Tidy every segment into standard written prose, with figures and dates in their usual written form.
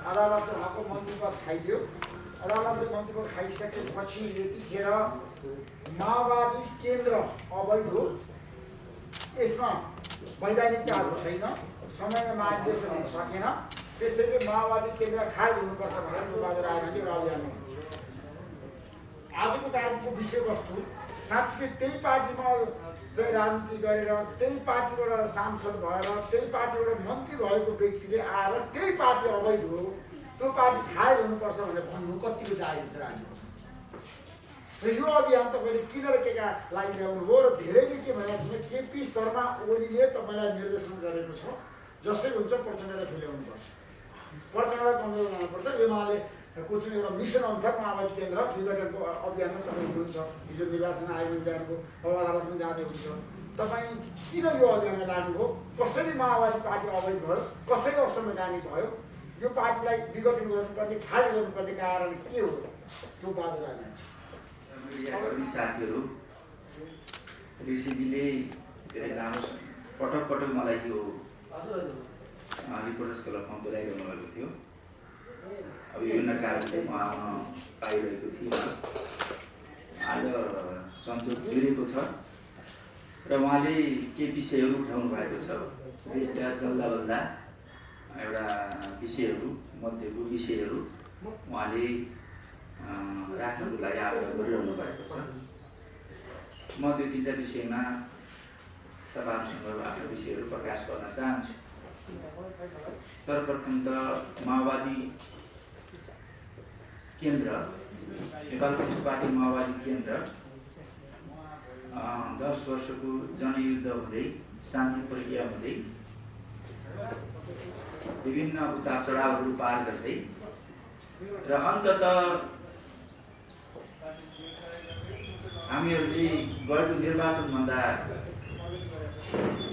अदालतले उहाँको मन्त्रीपद खाइदियो। अदालतले मन्त्रीपद खाइसकेपछि यतिखेर माओवादी केन्द्र अवैध हो, यसमा वैधानिकताहरू छैन, समयमा महाधिवेशन हुन सकेन, त्यसैले माओवादी केन्द्र खारेज हुनुपर्छ भनेर बहादुर राईले एउटा अभियान गर्नुहुन्छ। आजको कार्यक्रमको विषयवस्तु साँच्चै त्यही पार्टीमा चाहिँ राजनीति गरेर, त्यही पार्टीबाट सांसद भएर, त्यही पार्टीबाट मन्त्री भएको व्यक्तिले आएर त्यही पार्टी अवैध हो, त्यो पार्टी खारेज हुनुपर्छ भनेर भन्नु कतिको जायज हुन्छ राजनीति। र यो अभियान तपाईँले किन र केका लागि ल्याउनुभयो र धेरैले के भनेको छ भने केपी शर्मा ओलीले तपाईँलाई निर्देशन गरेको छ, जसै हुन्छ प्रचण्डलाई फिल्याउनुपर्छ, प्रचण्डलाई कमजोर बनाउनुपर्छ। एमाले कोचिङ एउटा मिसन अनुसार माओवादी केन्द्र विघटनको अभियानमा तपाईँ हुनुहुन्छ। हिजो निर्वाचन आयोग बिहानको अदालत पनि जाँदै हुन्छ। तपाईँ किन यो अभियानमा लाग्नुभयो? कसरी माओवादी पार्टी अवैध भयो? कसरी असंवैधानिक भयो? यो पार्टीलाई विघटन गर्नुपर्ने, खारेज गर्नुपर्ने कारण के हो? त्यो बहादुर राई साथीहरू, ऋषिजीले धेरै लामो पटक पटक मलाई यो रिपोर्टर्स क्लबमा बोलाइरहनु भएको थियो। अब विभिन्न कारणले म आउन पाइरहेको थिइनँ। आज संसद जुरेको छ र उहाँले के विषयहरू उठाउनु भएको छ, देशका जल्दाबल्दा एउटा विषयहरू मध्येको विषयहरू उहाँले राख्नको लागि आग्रह गरिरहनु भएको छ। म त्यो तिनवटा विषयमा तपाईँहरूसँग आफ्नो विषयहरू प्रकाश गर्न चाहन्छु। सर्वप्रथम त माओवादी केन्द्र, नेपाल कम्युनिस्ट पार्टी माओवादी केन्द्र 10 वर्षको जनयुद्ध हुँदै, शान्ति प्रक्रिया हुँदै, विभिन्न उतार चढावहरू पार गर्दै र अन्ततः हामीहरूले गएको निर्वाचनभन्दा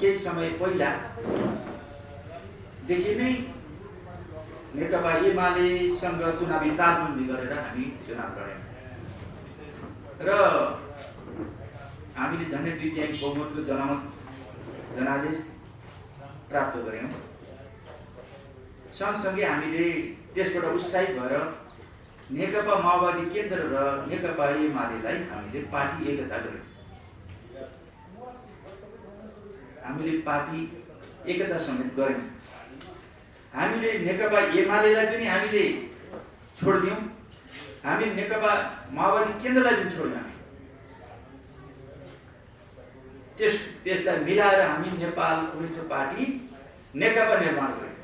केही समय पहिलादेखि नै नेकपा एमालेसँग चुनावी तालमेल गरेर हामी चुनाव लड्यौँ र हामीले झन्डै 2/3 बहुमतको जनादेश प्राप्त गऱ्यौँ। सँगसँगै हामीले त्यसबाट उत्साहित भएर नेकपा माओवादी केन्द्र र नेकपा एमालेलाई हामीले पार्टी एकता गऱ्यौँ। हामीले पार्टी एकता समेत गऱ्यौँ। हामीले नेकपा एमालेलाई पनि हामीले छोडिदियौँ, हामी नेकपा माओवादी केन्द्रलाई पनि छोड्यौँ। त्यसलाई मिलाएर हामी नेपाल कम्युनिस्ट पार्टी नेकपा निर्माण गऱ्यौँ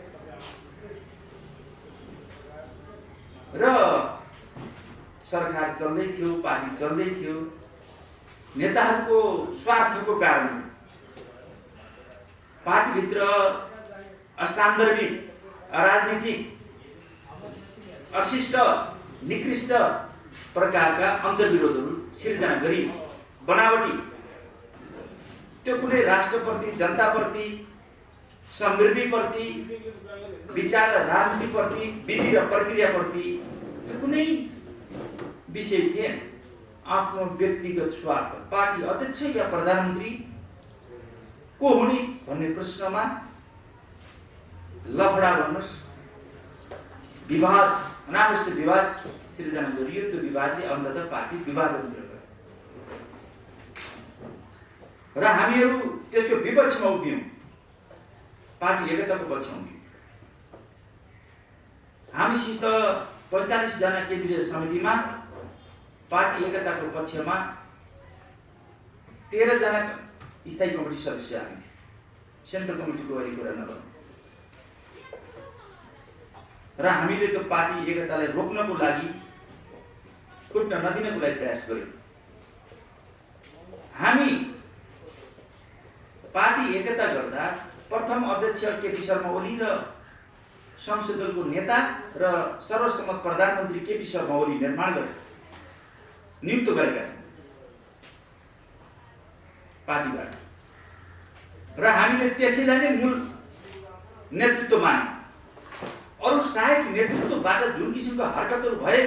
र सरकार चल्दै थियो, पार्टी चल्दै थियो। नेताहरूको स्वार्थको कारण पार्टीभित्र असान्दर्भिक, अराजनीतिक, अशिष्ट, निकृष्ट प्रकारका अन्तर्विरोधहरू सिर्जना गरी बनावटी त्यो कुनै राष्ट्रप्रति, जनताप्रति, समृद्धिप्रति, विचार र राजनीतिप्रति, विधि र प्रक्रियाप्रति त्यो कुनै विषय थिएन। आफ्नो व्यक्तिगत स्वार्थ, पार्टी अध्यक्ष या प्रधानमन्त्री को हुने भन्ने प्रश्नमा लफडा भन्नुहोस्, विवाद, अनावश्यक विवाद सिर्जना गरियो। त्यो विवादले अन्ततः पार्टी विभाजनतिर गयो र हामीहरू त्यसको विपक्षमा उभियौँ, पार्टी एकताको पक्षमा उभियौँ। हामीसित 45 जना केन्द्रीय समितिमा पार्टी एकताको पक्षमा 13 जना स्थायी कमिटी सदस्य हामी थियौँ। सेन्ट्रल कमिटीको अहिले कुरा नगरौँ। र हामीले त्यो पार्टी एकतालाई रोक्नको लागि, फुट्न नदिनको लागि प्रयास गर्यौँ। हामी पार्टी एकता गर्दा प्रथम अध्यक्ष केपी शर्मा ओली र संसद दलको नेता र सर्वसम्मत प्रधानमन्त्री केपी शर्मा ओली निर्माण गरे, नियुक्त गरेका छन् पार्टीबाट र हामीले त्यसैलाई नै मूल नेतृत्व मान्यौँ। अरू सहायक नेतृत्वबाट जुन किसिमको हरकतहरू भए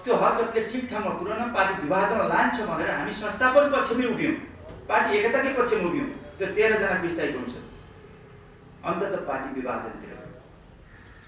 त्यो हरकतले ठिक ठाउँमा पुर्याउन, पार्टी विभाजन लान्छ भनेर हामी संस्थापन पक्षमै उभियौँ, पार्टी एकताकै पक्षमा उभियौँ। त्यो 13 जनाको स्थायी कमिटी अन्ततः पार्टी विभाजनतिर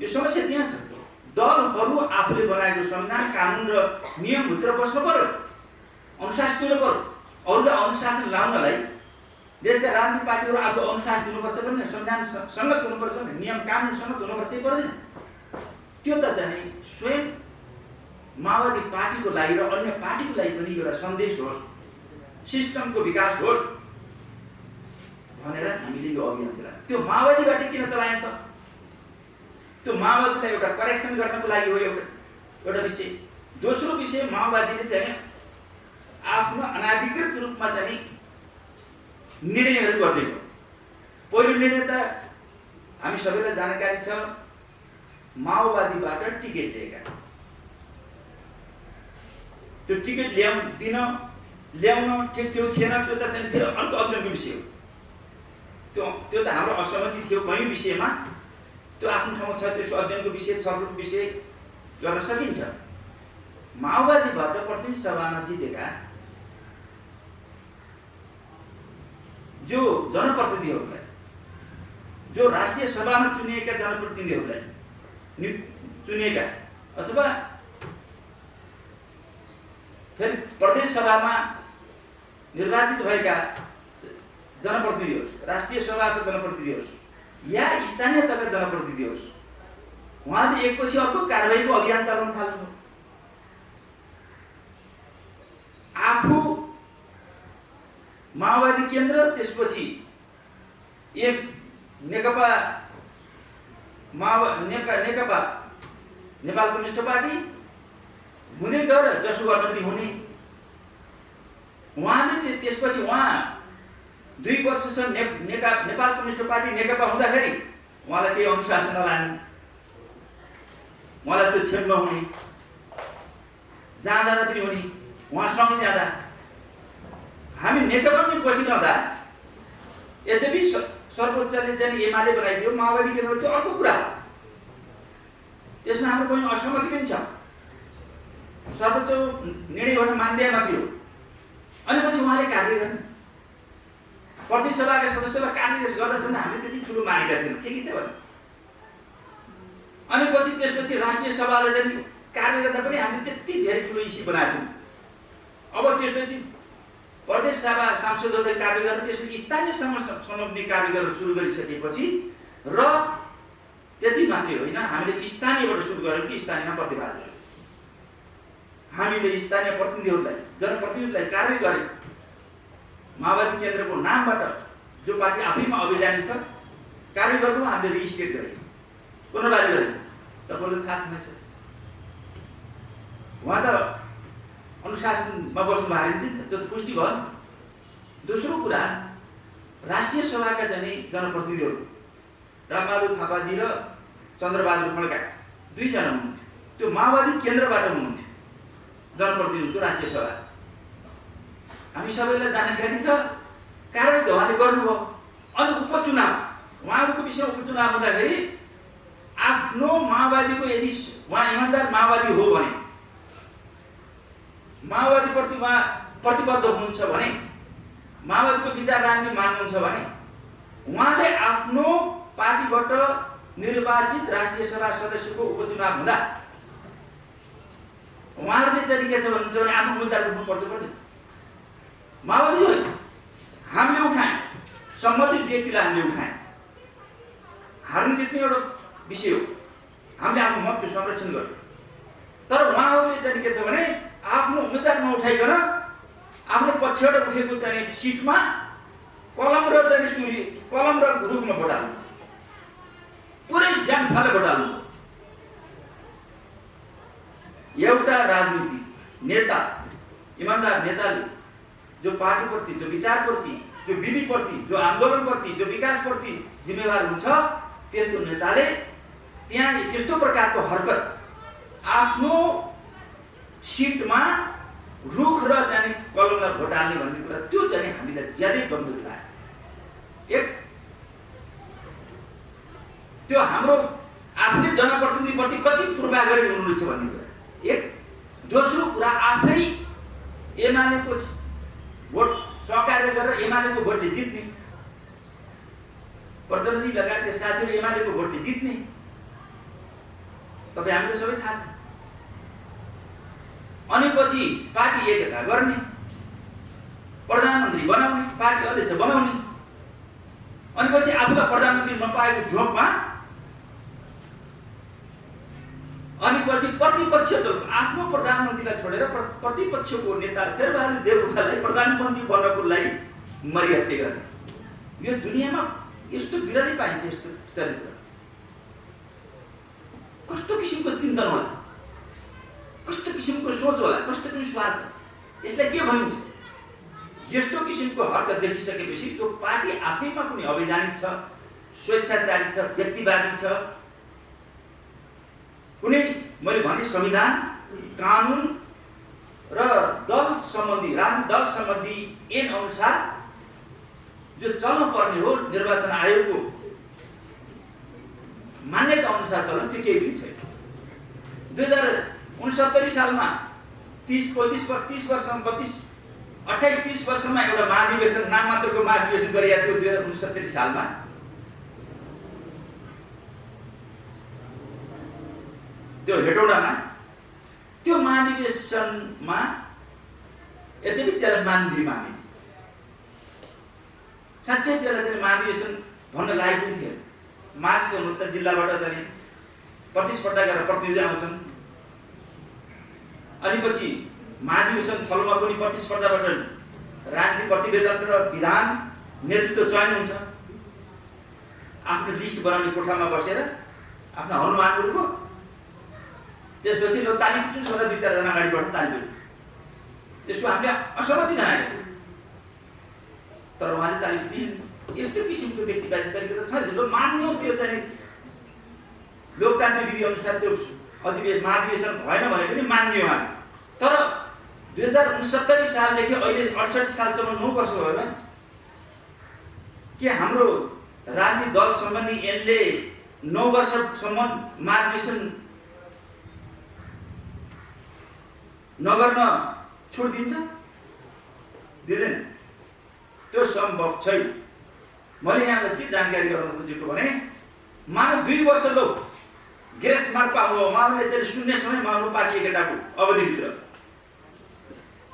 यो समस्या त्यहाँ छ। दलहरू आफूले बनाएको संविधान कानुन र नियमभित्र बस्नु पर्यो, अनुशासित हुनु पर्यो। अरूलाई अनुशासन लाउनलाई देशका राजनीतिक पार्टीहरू आफू अनुशासित हुनुपर्छ भने, संविधान सङ्गत हुनुपर्छ भने, नियम कानुन सङ्गत हुनुपर्छ पर्दैन। त्यो त चाहिँ स्वयं माओवादी पार्टीको लागि र अन्य पार्टीको लागि पनि एउटा सन्देश होस्, सिस्टमको विकास होस् भनेर हामीले यो अभियान चलायौँ। त्यो माओवादीबाट किन चलायौँ त? त्यो माओवादीलाई एउटा करेक्सन गर्नको लागि हो एउटा विषय। दोस्रो विषय, माओवादीले चाहिँ आफ्नो अनाधिकृत रूपमा चाहिँ निर्णयहरू गर्दै हो। पहिलो निर्णय त हामी सबैलाई जानकारी छ, माओवादीबाट टिकट लिएका। त्यो टिकट ल्याउन ठिक थियो थिएन त्यो त चाहिँ फेरि अर्को अध्ययनको विषय हो। त्यो त हाम्रो असहमति थियो कहीँ विषयमा, त्यो आफ्नो ठाउँमा छ, त्यसको अध्ययनको विषय, छलफलको विषय गर्न सकिन्छ। माओवादीबाट प्रतिनिधि सभामा जितेका जो जनप्रतिनिधिहरूलाई, जो राष्ट्रिय सभामा चुनिएका जनप्रतिनिधिहरूलाई चुनिएका अथवा फेरि प्रदेश सभामा निर्वाचित भएका जनप्रतिनिधि होस्, राष्ट्रिय सभाको जनप्रतिनिधि होस् या स्थानीय तहका जनप्रतिनिधि होस्, उहाँले एकपछि अर्को कारबाहीको अभियान चलाउन थाल्नु। आफू माओवादी केन्द्र, त्यसपछि एक नेकपा नेपाल कम्युनिस्ट पार्टी हुँदै गएर जसो गर्न पनि हुने। उहाँले त्यसपछि उहाँ 2 वर्षसम्म नेपाल कम्युनिस्ट पार्टी नेकपा हुँदाखेरि उहाँलाई केही अनुशासन नलाने, उहाँलाई त्यो क्षममा हुने, जहाँ जाँदा पनि हुने, उहाँसँगै जाँदा। हामी नेकपामै बसिरहँदा यद्यपि सर्वोच्चले चाहिँ एमाले बनाइदियो, माओवादी केन्द्र, त्यो अर्को कुरा हो। यसमा हाम्रो कुनै असहमति पनि छ। सर्वोच्च निर्णय गर्न मान्दिया मात्रै हो। अनि पछि उहाँले कार्य गर्ने, प्रदेश सभाका सदस्यलाई कार्य गर्दासम्म हामीले त्यति ठुलो मानेका थियौँ, ठिकै छ भने। अनि पछि त्यसपछि राष्ट्रिय सभालाई चाहिँ कार्य गर्दा पनि हामीले त्यति धेरै ठुलो इस्यु बनाएको थियौँ। अब त्यसपछि प्रदेश सभा सांसदहरूले कार्य गरेर त्यसपछि स्थानीय समूहले कार्य गर्न सुरु गरिसकेपछि र त्यति मात्रै होइन, हामीले स्थानीयबाट सुरु गऱ्यौँ कि स्थानीयमा प्रतिवाद गऱ्यौँ। हामीले स्थानीय प्रतिनिधिहरूलाई, जनप्रतिनिधिहरूलाई कार्य गर्यौँ। माओवादी केन्द्रको नामबाट जो पार्टी आफैमा अभिजानी छ, कार्य गर्नु हामीले रिस्टेट गऱ्यौँ, पुनर्वारी गऱ्यौँ। तपाईँले थाहा छैन, उहाँ त अनुशासनमा बस्नु भएको छ, त्यो त पुष्टि भयो। दोस्रो कुरा, राष्ट्रिय सभाका चाहिँ जनप्रतिनिधिहरू रामबहादुर थापाजी र चन्द्रबहादुर खड्का 2 जना हुनुहुन्थ्यो। त्यो माओवादी केन्द्रबाट हुनुहुन्थ्यो जनप्रतिनिधिको राष्ट्रिय सभा। हामी सबैलाई जानकारी छ, कारवाही त उहाँले गर्नुभयो। अनि उपचुनाव, उहाँहरूको विषयमा उपचुनाव हुँदाखेरि आफ्नो माओवादीको, यदि उहाँ इमान्दार माओवादी हो भने, माओवादीप्रति उहाँ प्रतिबद्ध हुनुहुन्छ भने, माओवादीको विचार राजनीति मान्नुहुन्छ भने, उहाँले आफ्नो पार्टीबाट निर्वाचित राष्ट्रिय सभा सदस्यको उपचुनाव हुँदा उहाँहरूले चाहिँ के छ भन्नुहुन्छ भने आफ्नो उम्मेदवार उठाउनुपर्छ पर्दैन। माओवादी हो, हामीले उठायौँ, सम्बन्धित व्यक्तिलाई हामीले उठायौँ। हार्ने जित्ने एउटा विषय हो, हामीले आफ्नो मतको संरक्षण गर्यौँ। तर उहाँहरूले चाहिँ के छ भने आफ्नो उम्मेदवार नउठाइकन आफ्नो पछिबाट उठेको चाहिँ सिटमा कलम र रुखमा भोट हाल्नु, पुरै ज्यान फाले भोट हाल्नु। एउटा राजनीति नेता, इमान्दार नेताले जो पार्टीप्रति, जो विचारप्रति, जो विधिप्रति, जो आन्दोलनप्रति, जो विकासप्रति जिम्मेवार हुन्छ, त्यस्तो नेताले त्यहाँ त्यस्तो प्रकारको हरकत, आफ्नो सिटमा रुख र जाने कलमलाई भोट हाल्ने भन्ने कुरा, त्यो चाहिँ हामीलाई ज्यादै गम्भीर लाग्यो। एक त्यो हाम्रो आफ्नै जनप्रतिनिधिप्रति कति पूर्वाग्रही हुनुहुन्छ भन्ने कुरा एक। दोस्रो कुरा, आफै एमालेको भोट सहकार्य गरेर एमालेको भोटले जित्ने, प्रचण्डजी लगायतका साथीहरू एमालेको भोटले जित्ने, तपाईँ हामीले सबै थाहा छ। अनि पछि पार्टी एकता गर्ने, प्रधानमन्त्री बनाउने, पार्टी अध्यक्ष बनाउने, अनि पछि आफूलाई प्रधानमन्त्री नपाएको झोकमा अनि पछि प्रतिपक्ष दल आफ्नो प्रधानमन्त्रीलाई छोडेर प्रतिपक्षको नेता शेरबहादुर देउवालाई प्रधानमन्त्री बन्नको लागि मरिहत्ते गर्ने। यो दुनियाँमा यस्तो बिरलै पाइन्छ यस्तो चरित्र। कस्तो किसिमको चिन्तन होला, कस्तो किसिमको सोच होला, कस्तो किसिमको स्वार्थ, यसलाई के भनिन्छ? यस्तो किसिमको हरकत देखिसकेपछि त्यो पार्टी आफैमा कुनै अवैधानिक छ, स्वेच्छाचारी छ, व्यक्तिवादी छ, कुनै मैले भने संविधान, कानुन र दल सम्बन्धी, राजनीतिक दल सम्बन्धी ऐन अनुसार जो चल्न पर्ने हो निर्वाचन आयोगको मान्यता अनुसार चल्न, त्यो केही पनि छैन। 2069 सालमा 30 वर्षमा एउटा महाधिवेशन, नाम मात्रको महाधिवेशन गरिएको थियो 2069 सालमा। त्यो हेटौडामा त्यो महाधिवेशनमा यद्यपि त्यसलाई माने साँच्चै त्यसलाई चाहिँ महाधिवेशन भन्न लायक पनि थिएन। महाधिवेशन हुन त जिल्लाबाट चाहिँ प्रतिस्पर्धा गरेर प्रतिनिधि आउँछन्, अनि पछि महाधिवेशन थलोमा पनि प्रतिस्पर्धाबाट राजनीतिक प्रतिवेदन र विधान नेतृत्व चयन हुन्छ। आफ्नो लिस्ट बनाउने कोठामा बसेर आफ्ना हनुमानहरूको, त्यसपछि लो ताली पिट्नुहोस् भनेर 2-4 जना अगाडिबाट ताली पिट्यो। त्यसको हामीले असहमति जनाएको थियो, तर उहाँले ताली पिट्नु। यस्तो किसिमको व्यक्तिवादी तरिका त छ। जो मान्यो त्यो चाहिँ लोकतान्त्रिक विधि अनुसार त्यो महाधिवेशन भएन भने पनि मान्यो उहाँले। तर 2069 सालदेखि अहिले 68 सालसम्म 9 वर्ष भयो के हाम्रो राजनीतिक दल सम्बन्धी ऐनले 9 वर्षसम्म महाधिवेशन नगर्न छुट दिन्छ? दिँदैन। त्यो सम्भव छैन। मैले यहाँलाई के जानकारी गराउन खोजेको भने मानव 2 वर्ष लो ग्रेस मार्क पाउनु हो, उहाँले चाहिँ शून्य समयमा आउनु पार्टी एकताको अवधिभित्र।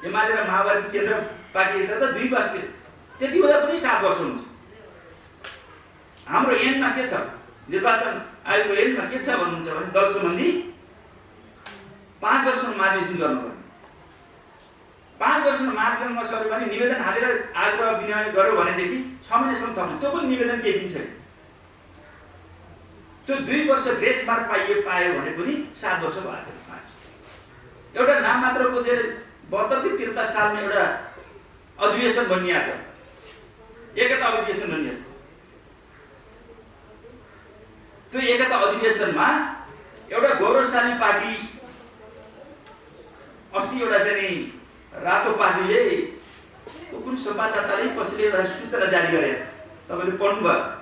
एमाले र माओवादी केन्द्र पार्टी एकता त 2 वर्ष, त्यति हुँदा पनि 7 वर्ष हुन्छ। हाम्रो ऐनमा के छ, निर्वाचन आयोगको ऐनमा के छ भन्नुहुन्छ भने दल सम्बन्धी 5 वर्षमा महाधिवेशन गर्नुपर्ने। 5 वर्षमा महाधिवेशन नसक्यो भने निवेदन हालेर आग्रह विनय गर्यो भनेदेखि 6 महिनासम्म थप्ने, त्यो पनि निवेदन केही पनि छैन। त्यो 2 वर्ष ग्रेस मार्क पायो भने पनि 7 वर्ष भएको छ। एउटा नाम मात्रको चाहिँ 72-73 सालमा एउटा अधिवेशन बनिएको छ, एकता अधिवेशन बनिएको छ। त्यो एकता अधिवेशनमा एउटा गौरवशाली पार्टी, अस्ति एउटा चाहिँ रातो पार्टीले कुन संवाददाताले कसैले एउटा सूचना जारी गरेको छ, तपाईँले पढ्नुभयो।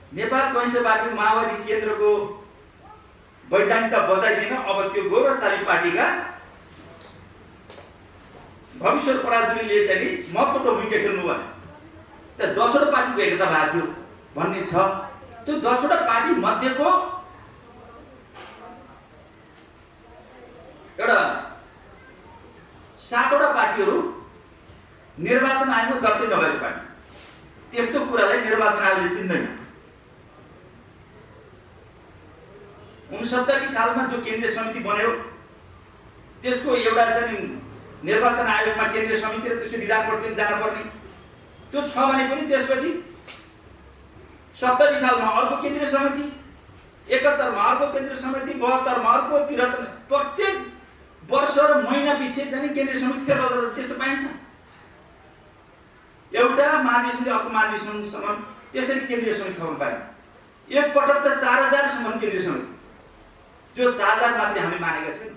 नेपाल कम्युनिस्ट पार्टी माओवादी केन्द्रको वैधानिकता बचाइदिन अब त्यो गौरवशाली पार्टीका भविष्य पराजुलीले चाहिँ महत्त्वपूर्ण भूमिका खेल्नु भने त 10वटा पार्टीको एकता भएको थियो भन्ने छ। त्यो 10वटा पार्टी मध्येको एउटा 7वटा पार्टीहरू निर्वाचन आयोगमा दर्तै नभएको पार्टी छ। त्यस्तो कुरालाई निर्वाचन आयोगले चिन्दैन। 69 सालमा जो केन्द्रीय समिति बन्यो त्यसको एउटा चाहिँ निर्वाचन आयोगमा केन्द्रीय समिति र त्यसको विधान प्रतिनिधि जान पर्ने त्यो छ भने पनि त्यसपछि 70 सालमा अर्को केन्द्रीय समिति, 71 मा अर्को केन्द्रीय समिति, 72 मा अर्को, 73 प्रत्येक वर्ष र महिना पछि चाहिँ केन्द्रीय समिति फेरबदल त्यस्तो पाइन्छ। एउटा महाधिवेशनले अर्को महाधिवेशनसम्म त्यसरी केन्द्रीय समिति थप्न पाएन। एक पटक त 4000 सम्म केन्द्रीय समिति, जो 4000 मात्रै हामी मानेका छौँ।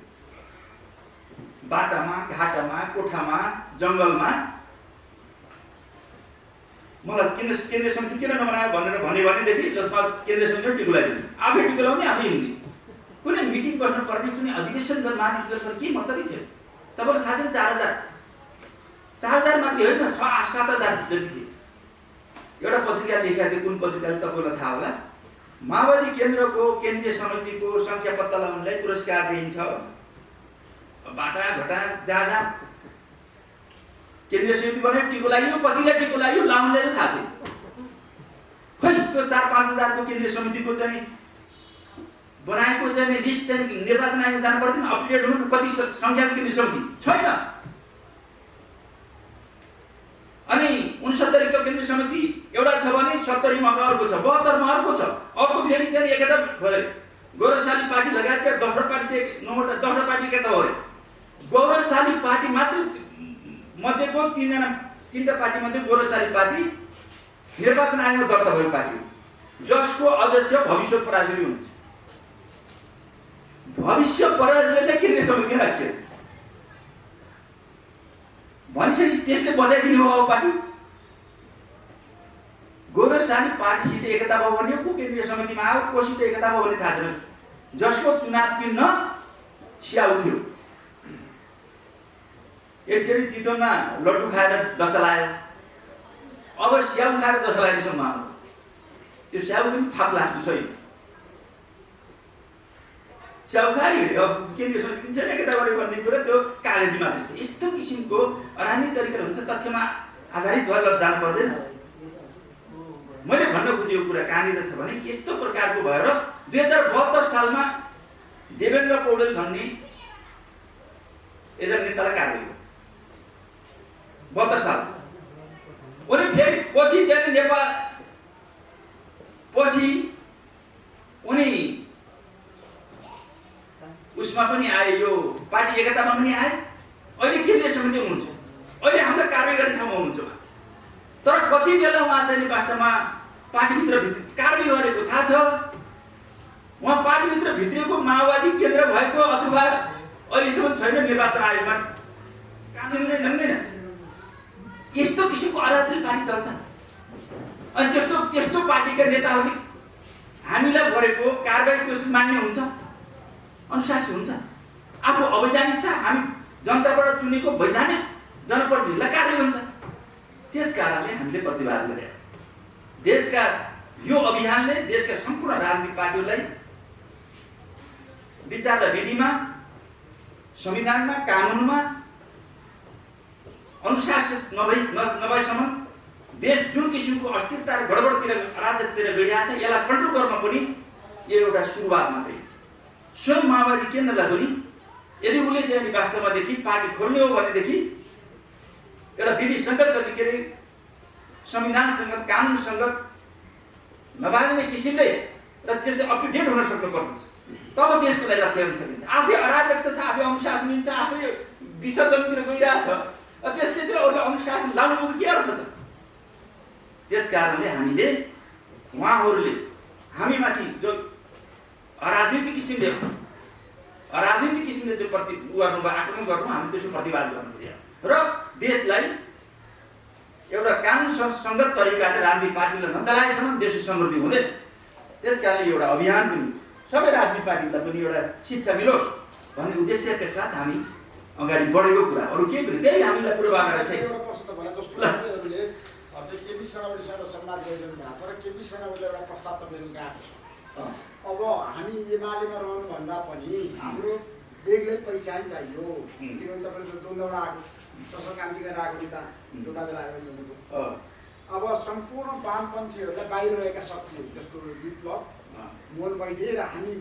बाटामा, घाटामा, कोठामा, जङ्गलमा मलाई केन्द्रीय समिति किन नबनायो भनेर भनेदेखि केन्द्रीय समिति टिकुलाइदिनु, आफै टिकुलाउने आफै हिँड्ने। कुनै मिटिङ बस्नु पर्ने, कुनै अधिवेशन गर्न महाधिवेशन गर्न केही मतलबै छैन। तपाईँलाई थाहा छ 4000 मात्रै होइन, 6-7 हजार जति थिए। एउटा पत्रिका लेखेको थियो, कुन पत्रिकाले तपाईँलाई थाहा होला, माओवादी केन्द्रको केन्द्रीय समितिको सङ्ख्या पत्ता लगाउनलाई पुरस्कार दिइन्छ। बाटा घटा जहाँ केन्द्रीय समिति बनायो, टिको लाग्यो, कतिलाई टिको लाग्यो लाउनलाई थाहा छैन। खै त्यो 4-5 हजारको केन्द्रीय समितिको चाहिँ बनाएको चाहिँ लिस्ट चाहिँ निर्वाचन आयोग जानु पर्दैन, अपडेट हुनु कति सङ्ख्याको केन्द्रीय समिति छैन। अनि 69 को केन्द्रीय समिति एउटा छ भने 70 मा अर्को छ, 72 मा अर्को छ, अर्को फेरि चाहिँ एकता भयो। गौरवशाली पार्टी लगायतका दोस्रो पार्टी से नौवटा दोस्रो पार्टी एकता भयो। गौरवशाली पार्टी मात्र मध्येको तीनटा पार्टी मध्ये गौरवशाली पार्टी निर्वाचन आयोगमा दर्ता भएको पार्टी, जसको अध्यक्ष भविष्य पराजुली हुनुहुन्छ। भविष्य पराजुलीले केन्द्रीय समिति राख्यो भनिसकेपछि त्यसले बजाइदिनु भयो पार्टी। गौरवशाली पार्टीसित एकता भयो भने को केन्द्रीय समितिमा आयो, कोसित एकता भयो भने थाहा छैन। जसको चुनाव चिन्ह स्याउ थियो, एकचोटि चितवनमा लड्डु खाएर दशा लाग्यो, अब स्याउ खाएर दशा लाग्ने सम्भावना। त्यो स्याउ पनि फाप लाग्छ छैन, स्याउ खाएर हिँड्यो। अब केन्द्रीय समिति पनि छैन, एकता गऱ्यो भन्ने कुरा त्यो कागजी मात्रै छ। यस्तो किसिमको राजनीतिक तरिका हुन्छ, तथ्यमा आधारित भएर जानु पर्दैन। मैले भन्न खोजेको कुरा कहाँनिर छ भने यस्तो प्रकारको भएर 2072 सालमा देवेन्द्र पौडेल भन्ने एकजना नेतालाई कारवाही भयो। 72 साल उनी फेरि पछि चाहिँ नेपाल पछि उनी उसमा पनि आए, यो पार्टी एकतामा पनि आए। अहिले केन्द्रीय समिति हुनुहुन्छ, अहिले हामीलाई कारवाही गर्ने ठाउँमा हुनुहुन्छ। तर कति बेला उहाँ चाहिँ वास्तवमा पार्टीभित्र कारवाही गरेको थाहा छ? उहाँ पार्टीभित्र भित्रिएको माओवादी केन्द्र भएको अथवा अहिलेसम्म छैन निर्वाचन आयोगमा कान्छिँदै छैन। यस्तो किसिमको अराजक पार्टी चल्छ। अनि त्यस्तो पार्टीका नेताहरूले हामीलाई गरेको कारबाही त्यो मान्य हुन्छ, अनुशासन हुन्छ। आफू अवैधानिक छ, हामी जनताबाट चुनेको वैधानिक जनप्रतिनिधिलाई कारबाही हुन्छ। त्यस कारणले हामीले प्रतिवाद गरे। देशका यो अभियानले देशका सम्पूर्ण राजनीतिक पार्टीहरूलाई विचार र विधिमा, संविधानमा, कानुनमा अनुशासित नभएसम्म देश जुन किसिमको अस्थिरता र गडबडतिर अराजकतिर गइरहेछ, यसलाई कन्ट्रोल गर्न पनि यो एउटा सुरुवात मात्रै। स्वयं माओवादी केन्द्रलाई पनि यदि उसले चाहिँ वास्तवमादेखि पार्टी खोल्ने हो भनेदेखि एउटा विधि सङ्गत तरिकाले संविधान सङ्गत, कानुन सङ्गत नबाल्ने किसिमले र त्यसले अप टु डेट हुन सक्नुपर्दछ। तब देशको लागि रक्षा गर्न सकिन्छ। आफै अराजकता छ, आफै अनुशासन छ, आफै विसर्जनतिर गइरहेछ, त्यसले चाहिँ अरूलाई अनुशासन लाउनुको के अर्थ छ? त्यस कारणले हामीले उहाँहरूले हामीमाथि जो अराजनीतिक किसिमले जो गर्नुभयो, आक्रमण गर्नु, हामी त्यसको प्रतिवाद गर्नुपर्यो र देशलाई एउटा कानुन सङ्गत तरिकाले राजनीतिक पार्टीले नचलाएसम्म देशको समृद्धि हुँदैन। त्यस कारणले एउटा अभियान पनि सबै राजनीतिक पार्टीलाई पनि एउटा शिक्षा मिलोस् भन्ने उद्देश्यका साथ हामी अगाडि बढेको कुरा, अरू केही पनि त्यही हामीलाई पूर्वाग्रह छ। एउटा प्रश्न त भने जस्तो तपाईँहरूले चाहिँ केपी शर्मा ओलीसँग संवाद गरिरहनु भएको छ र केपी शर्मा ओलीले एउटा प्रस्ताव तपाईँहरू गएको छ। अब हामी एमालेमा रहनुभन्दा पनि हाम्रो बेग्लै पहिचान चाहियो, किनभने तपाईँले द्वन्द्वबाट आएको दशरथ क्रान्ति गरेर आएको नेता बाजेर आएको। अब सम्पूर्ण वामपन्थीहरूलाई बाहिर रहेका शक्तिहरू जस्तो विप्लव, मोहन वैद्य र हामी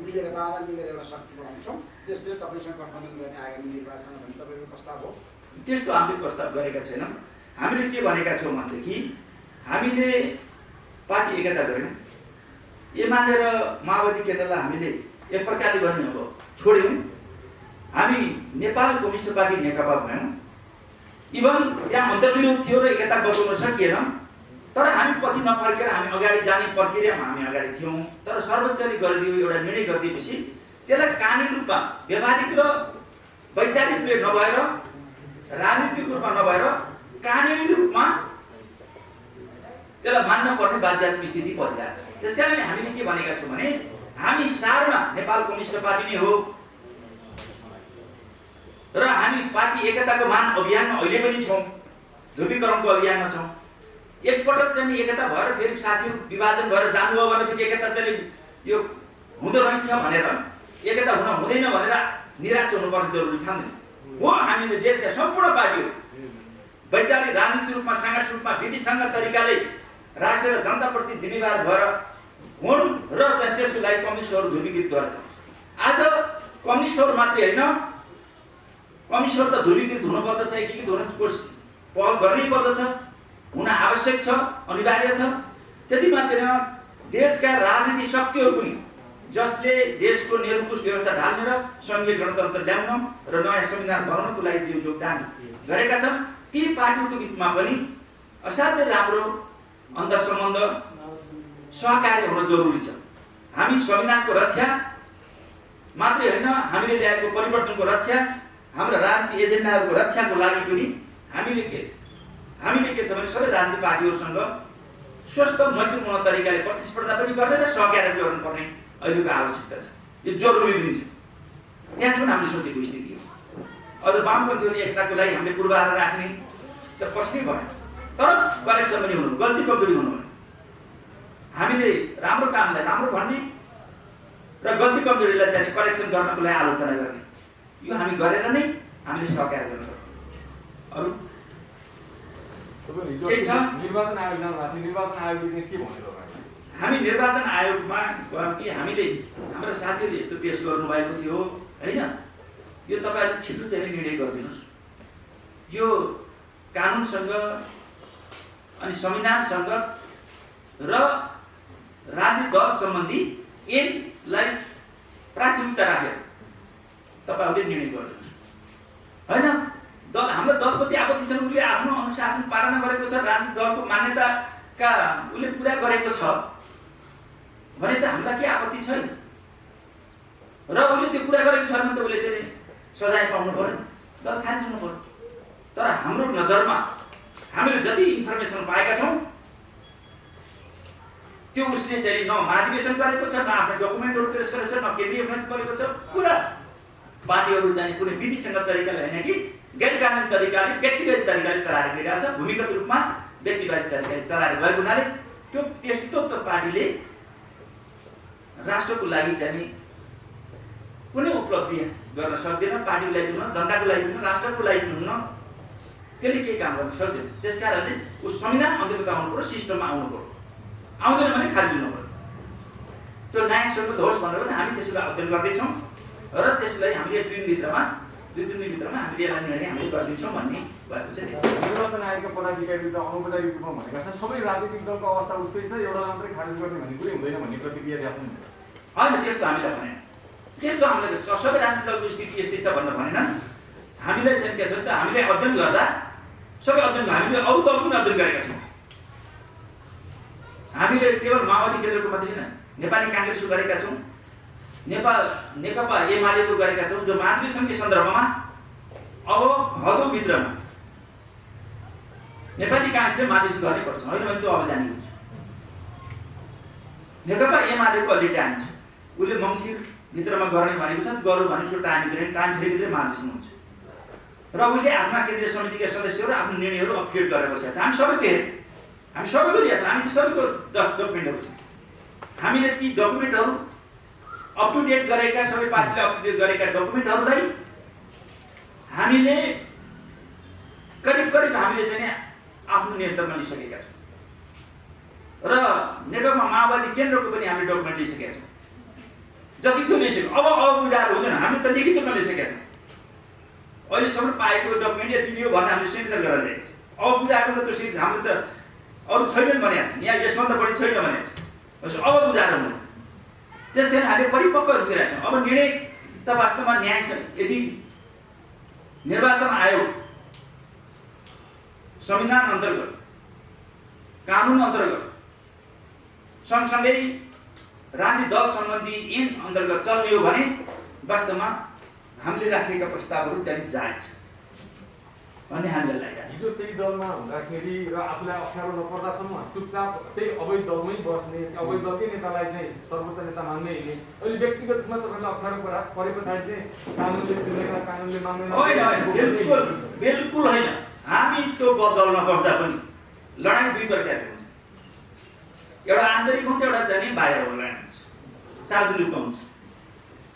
मिलेर बाधा मिलेर एउटा शक्ति बनाउँछौँ, त्यसले तपाईँसँग गठबन्धन गर्ने आगामी निर्वाचन भन्ने तपाईँको प्रस्ताव हो? त्यस्तो हामीले प्रस्ताव गरेका छैनौँ। हामीले के भनेका छौँ भनेदेखि हामीले पार्टी एकता गरेनौँ। एमाले र माओवादी केन्द्रलाई हामीले एक प्रकारले गर्ने अब छोड्यौँ। हामी नेपाल कम्युनिस्ट पार्टी नेकपा भयौँ। इभन त्यहाँ अन्तर्विरोध थियो र एकता बचाउन सकिएन, तर हामी पछि नफर्केर हामी अगाडि जाने प्रक्रियामा हामी अगाडि थियौँ। तर सर्वोच्चले गरिदियो एउटा निर्णय गरिदिएपछि त्यसलाई कानुनी रूपमा, व्यावहारिक र वैचारिक रूपले नभएर, राजनीतिक रूपमा नभएर कानुनी रूपमा त्यसलाई मान्न पर्ने बाध्यतात्मक स्थिति परिरहेछ। त्यस कारणले हामीले के भनेका छौँ भने हामी सारमा नेपाल कम्युनिस्ट पार्टी नै हो र हामी पार्टी एकताको मान अभियानमा अहिले पनि छौँ, ध्रुवीकरणको अभियानमा छौँ। एकपटक चाहिँ एकता भएर फेरि साथीहरू विभाजन भएर जानुभयो भनेपछि एकता चाहिँ यो हुँदो रहेछ भनेर एकता हुन हुँदैन भनेर निराश हुनुपर्ने जरुरी ठान्दैन हो। हामीले देशका सम्पूर्ण पार्टीहरू वैचारिक राजनीतिक रूपमा साङ्गठनिक रूपमा विधिसङ्गत तरिकाले राष्ट्र र जनताप्रति जिम्मेवार भएर हुन् र चाहिँ त्यसको लागि कम्युनिस्टहरू ध्रुवीकृत गरेर आज कम्युनिस्टहरू मात्रै होइन कम्युनिस्टहरू त ध्रुवीकृत हुनुपर्दछ एकीकृत हुन पहल गर्नै पर्दछ हुन आवश्यक छ अनिवार्य छ। त्यति मात्रै होइन देशका राजनीतिक शक्तिहरू पनि जसले देशको निरङ्कुश व्यवस्था ढाल्ने र सङ्घीय गणतन्त्र ल्याउन र नयाँ संविधान बनाउनको लागि जो योगदान गरेका छन् ती पार्टीहरूको बिचमा पनि असाध्यै राम्रो अन्तर्सम्बन्ध सहकार्य हुन जरुरी छ। हामी संविधानको रक्षा मात्रै होइन हामीले ल्याएको परिवर्तनको रक्षा हाम्रो राजनीतिक एजेन्डाहरूको रक्षाको लागि पनि हामीले के छ भने सबै राजनीतिक पार्टीहरूसँग स्वस्थ मैत्रीपूर्ण तरिकाले प्रतिस्पर्धा पनि गर्ने र सहकार्य गर्नुपर्ने अहिलेको आवश्यकता छ। यो जरुरी पनि छ। त्यहाँसम्म हामीले सोचेको स्थिति हो। अझ वामपन्थीहरूले एकताको लागि हामीले पूर्वाधार राख्ने त प्रश्नै भएन तर करेक्सन पनि हुनु गल्ती कमजोरी हुनु हामीले राम्रो कामलाई राम्रो भन्ने र गल्ती कमजोरीलाई चाहिँ करेक्सन गर्नको लागि आलोचना गर्ने यो हामी गरेर नै हामीले सहकार्य गर्न सक्छौँ। अरू निर्वाचन आयोग जानुभएको थियो, निर्वाचन आयोगले चाहिँ के भन्यो? हामी निर्वाचन आयोगमा कि हामीले हाम्रो साथीहरूले यस्तो पेश गर्नुभएको थियो होइन यो तपाईँहरूले छिटो चाहिँ निर्णय गरिदिनुहोस्। यो कानुनसँग अनि संविधानसँग र राजनीतिक दल सम्बन्धी एमलाई प्राथमिकता राखेर तपाईँहरूले निर्णय गरिदिनुहोस् होइन। दल हाम्रो दलपति आपत्ति छन् उसले आफ्नो अनुशासन पालना गरेको छ राजनीतिक दलको मान्यताका उसले पुरा गरेको छ भने त हामीलाई के आपत्ति छैन र उसले त्यो पुरा गरेको छ भने त उसले चाहिँ सजाय पाउनु पर्यो दल खारिज हुनु पर्यो। तर हाम्रो नजरमा हामीले जति इन्फर्मेसन पाएका छौँ त्यो उसले चाहिँ न महाधिवेशन गरेको छ न आफ्नो डकुमेन्टहरू पेश गरेको छ न केन्द्रीय मन्त्री गरेको छ। पुरा पार्टीहरू चाहिँ कुनै विधिसङ्गत तरिकाले होइन कि गैर कानुनी तरिकाले व्यक्तिगत तरिकाले चलाएर गइरहेको छ। भूमिगत रूपमा व्यक्तिगत तरिकाले चलाएर गएको हुनाले त्यो त्यस्तो त पार्टीले राष्ट्रको लागि चाहिँ कुनै उपलब्धि गर्न सक्दैन। पार्टीको लागि पनि जनताको लागि पनि राष्ट्रको लागि पनि हुन त्यसले केही काम गर्न सक्दैन। त्यस कारणले ऊ संविधान अन्तर्गत आउनु पर्यो सिस्टममा आउनु पर्यो आउँदैन भने खारिज हुनु पर्यो। त्यो न्यायसँग होस् भनेर पनि हामी त्यसको अध्ययन गर्दैछौँ र त्यसलाई हामीले 2 दिनभित्रमा हामीले यसलाई निर्णय हामीले गरिदिन्छौँ भन्ने भएको छ। निर्वाचन आयोगका पदाधिकारी त अनौपचारिक रूपमा भनेका छन् सबै राजनीतिक दलको अवस्था उस्तै छ एउटा मात्रै खारिज गर्ने भन्ने कुरै हुँदैन भन्ने प्रतिक्रिया दिएका छन्। होइन त्यस्तो हामीलाई भनेन त्यस्तो हामीले सबै राजनीतिक दलको स्थिति यस्तै छ भनेर भनेनन्। हामीलाई चाहिँ के छ भने हामीले अध्ययन गर्दा सबै अध्ययन हामीले अरू दल पनि अध्ययन गरेका छौँ। हामीले केवल माओवादी केन्द्रको मात्रै होइन नेपाली काङ्ग्रेसको गरेका छौँ नेकपा एमालेको गरेका छौँ जो महाधिवेशनको सन्दर्भमा अब हदौभित्रमा नेपाली काङ्ग्रेसले महाधिवेशन गर्नै पर्छ होइन भने त्यो अब जाने हुन्छ। नेकपा एमालेको अलि टाइम छ उसले मङ्सिरभित्रमा गर्ने भनेको छ गरौँ भने उसको टाइम फेरिभित्रै महाधिवेशन हुन्छ र उसले आफ्ना केन्द्रीय समितिका सदस्यहरू आफ्नो निर्णयहरू अपडेट गरेर बसेका छ। हामी सबैको हेर हामी सबैको लिएको छ हामी सबैको डकुमेन्टहरू छ। हामीले ती डकुमेन्टहरू अप टु डेट गरेका सबै पार्टीले अपडेट गरेका डकुमेन्टहरूलाई हामीले करिब हामीले चाहिँ आफ्नो नियन्त्रणमा लिइसकेका छौँ र नेकपा माओवादी केन्द्रको पनि हामीले डकुमेन्ट लिइसकेका छौँ। जति थियो लिइसक्यो अब बुझाएर हुँदैन हामीले त लिखित रूपमा लिइसकेका छौँ। अहिलेसम्म पाएको डकुमेन्ट यति लियो भनेर हामीले सेन्सर गरेर ल्याएको छ। अब बुझाएको त त्यो सेन्स हाम्रो त अरू छैनन् भनेको छ यहाँ यसभन्दा बढी छैन भनेको छ अब बुझाएर हुँदैन। त्यस कारण हामीले परिपक्व रुकिरहेका छौँ। अब निर्णय त वास्तवमा न्याय छ यदि निर्वाचन आयोग संविधान अन्तर्गत कानुन अन्तर्गत सँगसँगै राजनीतिक दल सम्बन्धी ऐन अन्तर्गत चल्ने हो भने वास्तवमा हामीले राखेका प्रस्तावहरू चाहिँ जायज भन्ने हामीलाई लागेको। हिजो त्यही दलमा हुँदाखेरि र आफूलाई अप्ठ्यारो नपर्दासम्म चुपचाप त्यही अवैध दलमै बस्ने अवैध दलकै नेतालाई चाहिँ सर्वोच्च नेता मान्ने हिँड्ने अहिले व्यक्तिगत रूपमा तपाईँलाई अप्ठ्यारो परे पछाडि चाहिँ कानुनले चुनेका कानुनले मान्दैन होइन बिल्कुल होइन। हामी त्यो दलमा बस्दा पनि लडाइँ दुई प्रकारको हुन्छ, एउटा आन्तरिक हुन्छ, एउटा चाहिँ बाहिर लडाइँ हुन्छ, सार्वजनिक हुन्छ।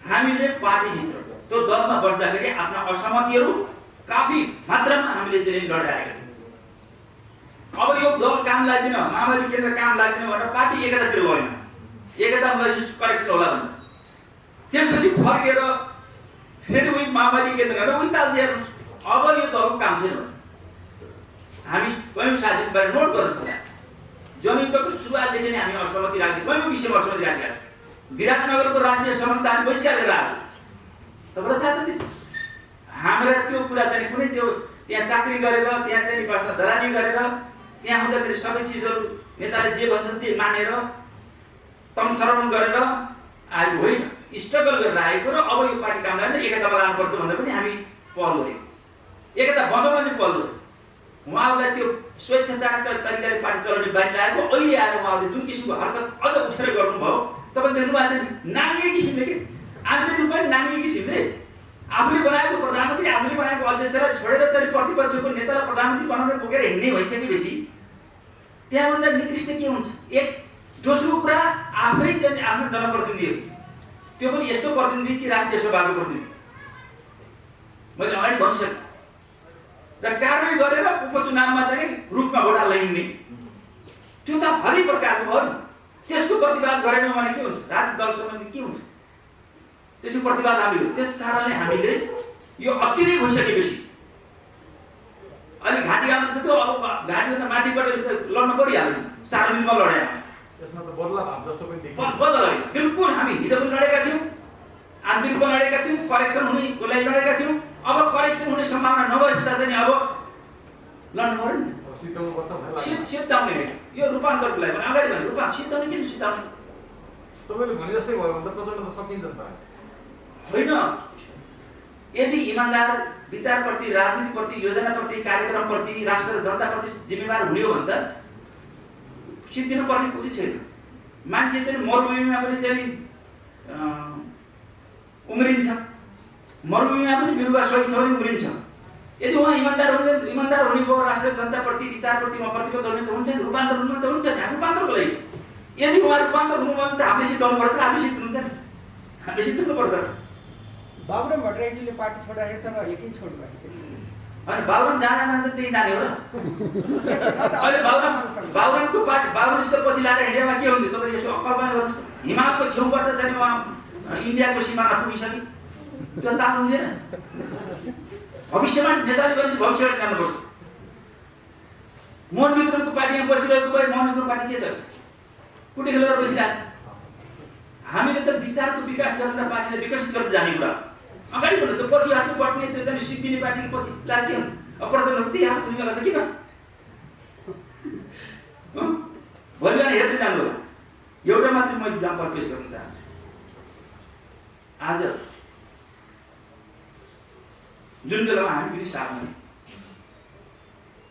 हामीले पार्टीभित्र त्यो दलमा बस्दाखेरि आफ्ना असहमतिहरू काफी मात्रामा हामीले चाहिँ लडिरहेका थियौँ। अब यो दल काम लाग्दैन, माओवादी केन्द्र काम लाग्दैन भनेर पार्टी एकतातिर गएन, एकता लैसिस करेक्सन होला भनेर त्यसपछि फर्केर फेरि उही माओवादी केन्द्र उही ताल्छ हेर्नुहोस्, अब यो दलको काम छैन। हामी कयौँ साथीभाइ नोट गर्नुहोस् होला, जनयुद्धको सुरुवातदेखि नै हामी असहमति राख्थ्यौँ, कयौँ विषयमा असहमति राखेका छौँ। विराटनगरको राष्ट्रिय सभामा हामी बहिष्कार गरेर आएको, तपाईँलाई थाहा छ त्यस हाम्रा त्यो कुरा चाहिँ कुनै त्यो त्यहाँ चाकरी गरेर त्यहाँ चाहिँ बस्न दलाली गरेर त्यहाँ हुँदाखेरि सबै चिजहरू नेताले जे भन्छन् त्यही मानेर तमसरण गरेर आएको होइन, स्ट्रगल गरेर आएको र अब यो पार्टी काम लाग्दैन एकतामा लानुपर्छ भनेर पनि हामी पहल गऱ्यौँ, एकता बचाउन नि पहल गऱ्यौँ। उहाँहरूलाई त्यो स्वेच्छाचारित तरिकाले पार्टी चलाउने बानी लागेको, अहिले आएर उहाँहरूले जुन किसिमको हरकत अझ उठेर गर्नुभयो तपाईँले देख्नु भएको छ नि, नाङ्गिए किसिमले के आन्तरिक रूपमा नाङ्गिए किसिमले आफूले बनाएको प्रधानमन्त्री आफूले बनाएको अध्यक्षलाई छोडेर चाहिँ प्रतिपक्षको नेतालाई प्रधानमन्त्री बनाउन पुगेर हिँड्ने भइसकेपछि त्यहाँभन्दा निकृष्ट के हुन्छ। एक दोस्रो कुरा आफै चाहिँ आफ्नो जनप्रतिनिधिहरू, त्यो पनि यस्तो प्रतिनिधि कि राष्ट्रिय सभाको प्रतिनिधि मैले अगाडि भनिसकेँ र कारवाही गरेर उपचुनावमा चाहिँ रुखमा भोट हाल्न हिँड्ने, त्यो त हरेक प्रकारको भयो नि। त्यसको प्रतिवाद गरेनौँ भने के हुन्छ, राजनीतिक दल सम्बन्धी के हुन्छ, त्यसको प्रतिवाद हामीले हो। त्यस कारणले हामीले यो अति नै भइसकेपछि अहिले घाँटी आउँदैछ, त्यो अब घाँटीभन्दा माथिबाट यस्तो लड्न परिहाल्यो नि, सार्वजनिकमा लड्यो यसमा त बदलाव जस्तो पनि देखिन्छ। बदलाव बिल्कुल हामी हिजो पनि लडेका थियौँ, आन्तरिकमा लडेका थियौँ, करेक्सन हुनेको लागि लडेका थियौँ। अब करेक्सन हुने सम्भावना नभएपछि चाहिँ अब लड्नु पर्यो नि, सिद्धाउने यो रूपान्तरको लागि भने अगाडि भने रूपान्तरण सिद्धाउने किन सिद्धाउने, तपाईँले भने जस्तै भयो भने त प्रचण्ड त सकिन्छ नि त होइन। यदि इमान्दार विचारप्रति, राजनीतिप्रति, योजनाप्रति, कार्यक्रमप्रति, राष्ट्र र जनताप्रति जिम्मेवार हुने हो भने त सिद्धिनु पर्ने कुरै छैन। मान्छे चाहिँ मरुभूमिमा पनि चाहिँ उम्रिन्छ, मरुभूमिमा पनि बिरुवा सही छ भने उम्रिन्छ। यदि उहाँ इमान्दार हुने भयो, राष्ट्र जनताप्रति विचारप्रतिमा प्रतिबद्ध हुने त हुन्छ नि, रूपान्तर हुनु त हुन्छ नि, हामी रूपान्तरको लागि। यदि उहाँ रूपान्तर हुनु भने त हामीले सिद्धाउनु पर्छ, हामीले सिद्धिनुहुन्छ नि, हामीले सिद्धिनुपर्छ। बाबुराम भट्टराईजीले पार्टी छोड्दाखेरि त एकै छोड्नु भएको अनि बाबुराम जहाँ जान्छ त्यही जाने हो र। अहिले बाबुरामको पार्टी बाबुरामसित पछि लाएर हिँडेमा के हुन्छ तपाईँले यसो कल्पना गर्नुहोस्, हिमालको छेउबाट चाहिँ उहाँ इन्डियाको सिमाना पुगिसक्यो, त्यो तान्नु हुँदैन। भविष्यमा नेताले भनेपछि भविष्यबाट जानुपर्छ। मोहन विक्रमको पार्टीमा बसिरहेको भए मोहन विक्रम पार्टी के छ, कुटे खेलेर बसिरहेको छ। हामीले त विस्तारको विकास गरेर पार्टीलाई विकसित गर्दै जाने कुरा अगाडि बढ्नु, त्यो पछि हाल्नु पर्ने त्यो चाहिँ सिद्धिने पार्टीको पछि लाग्ने हो। अब प्रचण्डको त्यही हात खुल्ने छ किन, भोलि बिहान हेर्दै जानु होला। एउटा मात्रै म इक्जाम्पल पेश गर्न चाहन्छु। आज जुन बेलामा हामी पनि साथमा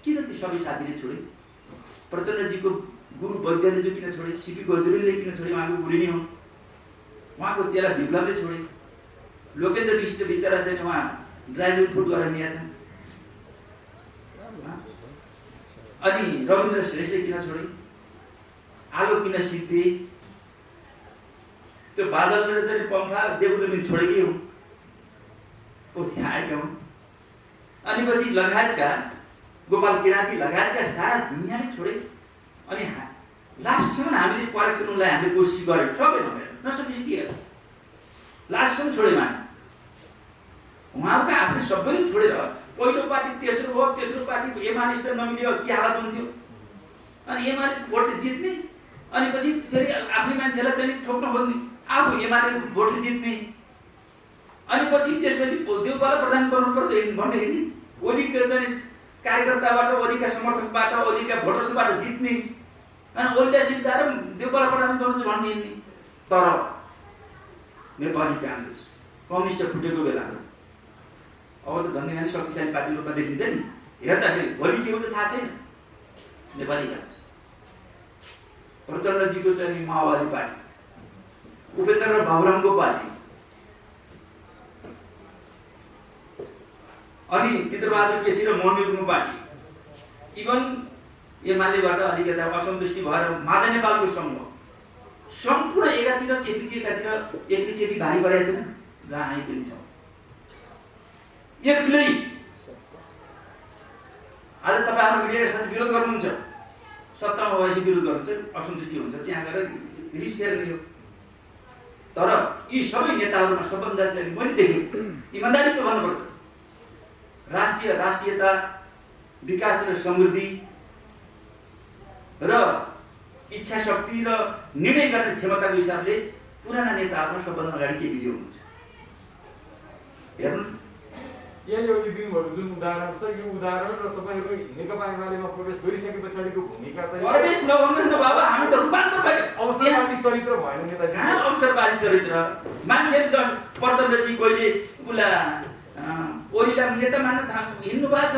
किन ती सबै साथीले छोडे, प्रचण्डजीको गुरु वैद्यले किन छोडे, सिपी गजरेलले किन छोडे, उहाँको गुरु नै हो, उहाँको चेला विप्लवले छोडे, लोकेन्द्र विष्ट बिचरा चाहिँ उहाँ ड्राइभिङ फुड गरेर ल्याएछन्, अनि रविन्द्र श्रेष्ठले किन छोडे, आलो किन सिद्धे, त्यो बादलले चाहिँ पङ्खा देवले पनि छोडेकै हो, पछि आएका हुन्। अनि पछि लगायतका गोपाल किराँती लगायतका सारा दुनियाँले छोडे। अनि लास्टसम्म हामीले करेक्सनलाई हामीले कोसिस गऱ्यौँ, सबै नसकेपछि के गर्यो, लास्टसम्म छोड्यौँ हामी। उहाँहरूका आफ्नो सबैले छोडेर पहिलो पार्टी तेस्रो भयो, तेस्रो पार्टी एमालेसित नमिल्यो के हालत हुन्थ्यो। अनि एमाले भोटले जित्ने, अनि पछि फेरि आफ्नै मान्छेलाई चाहिँ ठोक्न खोज्ने, आफू एमाले भोटले जित्ने, अनि पछि त्यसपछि देउपालाई प्रधान गर्नुपर्छ भन्ने हिँड्ने, ओलीको चाहिँ कार्यकर्ताबाट, ओलीका समर्थकबाट, ओलीका भोटर्सबाट जित्ने, अनि ओलीलाई सिद्धाएर देउपालाई प्रधान गर्नु भन्ने हिँड्ने। तर नेपाली काङ्ग्रेस कम्युनिस्ट फुटेको बेलामा अब त झन् यहाँ शक्तिशाली पार्टी रूपमा देखिन्छ नि, हेर्दाखेरि भोलि के हुन्छ थाहा छैन। नेपाली काङ्ग्रेस प्रचण्डजीको चाहिँ माओवादी पार्टी, उपेन्द्र र बाबुरामको पार्टी, अनि चित्रबहादुर केसी र मोहन विक्रमको पार्टी, इभन एमालेबाट अलिकति असन्तुष्टि भएर माधव नेपालको समूह सम्पूर्ण एकातिर केपीजी एकातिर एकले केपी भारी परेको छैन जहाँ हामी पनि छौँ एक्लै। आज तपाईँहरू मिडियाका साथ विरोध गर्नुहुन्छ, सत्तामा भएपछि विरोध गर्नुहुन्छ, असन्तुष्टि हुन्छ, त्यहाँ गएर रिस लिएर लियो। तर यी सबै नेताहरूमा सबभन्दा चाहिँ मैले देखेँ इमान्दारीको भन्नुपर्छ, राष्ट्रियता, विकास र समृद्धि र इच्छा शक्ति र निर्णय गर्ने क्षमताको हिसाबले पुराना नेताहरूमा सबभन्दा अगाडि केपीजी हुनुहुन्छ। हेर्नु यहाँ एउटा दिनुभयो जुन उदाहरण छ, यो उदाहरण र तपाईँको नेकपा एमालेमा प्रवेश गरिसके पछाडिको भूमिका त प्रवेश नगर्नुहोस् न बाबा, हामी त रूपान्तर भयो। अवसरवादी चरित्र भएन नेताजी। कहाँ अवसरवादी चरित्र? मान्छेले त प्रचण्डजी कहिले उसलाई ओलीलाई नेता मान्न हिँड्नु भएको छ,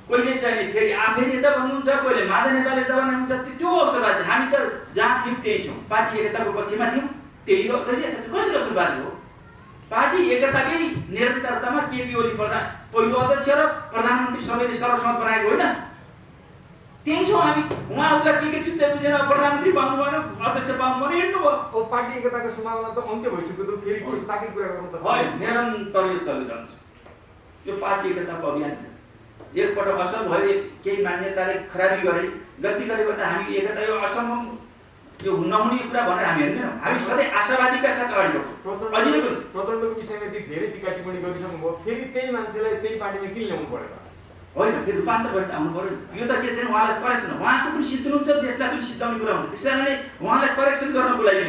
कहिले चाहिँ फेरि आफै नेता भन्नुहुन्छ, कहिले माधव नेताले नेता भन्नुहुन्छ। त्यो अवसरवादी। हामी त जहाँ थियौँ त्यही छौँ, पार्टी एकताको पक्षमा थियौँ, त्यही रहिरहेको छ। कसरी अवसरवादी हो? पार्टी एकताकै निरन्तरतामा केपी ओली पहिलो अध्यक्ष र प्रधानमन्त्री सबैले सर्वसम्मत बनाएको होइन, त्यही छौँ हामी। उहाँहरूलाई के चित्त बुझेन, प्रधानमन्त्री पाउनु भएन, अध्यक्ष पाउनु भएन, हिँड्नु भयो। अब पार्टी एकताको सम्भावना त अन्त्य भइसक्यो, त फेरि ताकै कुरा गर्नु त होइन, निरन्तर यो चलिरहन्छ यो पार्टी एकताको अभियान। एकपटक असल भयो, केही मान्यताले खराबी गरे, गल्ती गरे भने हामी एकता यो असम्भव, यो नहुने कुरा भनेर हामी हेर्दैनौँ। हामी सधैँ आशावादीका साथ अगाडि बढ्छौँ। अझै पनि प्रचण्डको विषयमा धेरै टिका टिप्पणी गरिसक्नुभयो, फेरि त्यही मान्छेलाई त्यही पार्टीमा किन ल्याउनु पऱ्यो त? होइन, त्यो रूपान्तर भएर आउनु पर्यो। यो त के चाहिँ उहाँलाई करेक्सन, उहाँको पनि सिद्धिनुहुन्छ, देशलाई पनि सिद्धाउने कुरा हुन्छ। त्यस कारणले उहाँलाई करेक्सन गर्नको लागि